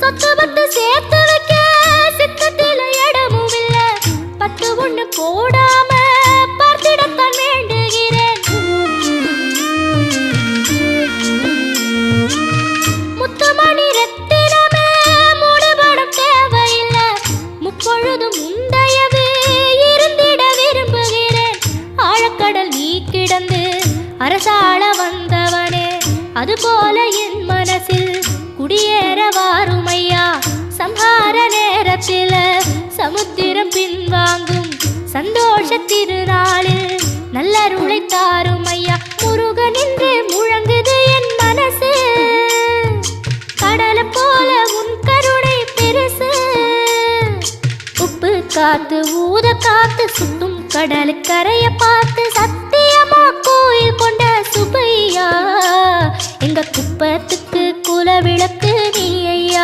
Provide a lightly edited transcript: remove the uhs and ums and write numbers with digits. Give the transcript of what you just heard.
சொத்து பத்து சேர்த்து வைக்க சித்தத்தில இடமும் இல்ல. பத்து ஒண்ணு போடாம பார்த்திடத்தான் வேண்டுகிறேன். முத்துமணி ரத்தினமே மூடுபடம் தேவையில்ல. முப்பொழுதும் முந்தையவே இருந்திட விரும்புகிறேன். ஆழக்கடல் நீ கிடந்து அரசாள வந்தவனே, அதுபோல என் மனசில் குடியேற வாருமையா. சம்ஹார நேரத்தில சமுத்திரம் பின்வாங்கும் சந்தோஷ திருநாளில் நல்லருளை தாருமையா. முருகன் என்று முழங்குது என் மனசு, கடலை போல உன் கருணை பெருசு. உப்பு காத்து ஊத காத்து சுத்தும் கடலுக்கரைய பார்த்து சத்தியமா கோயில் கொண்ட சுபையா. எங்க குப்பத்துக்கு குலவிளக்கு நீ ஐயா.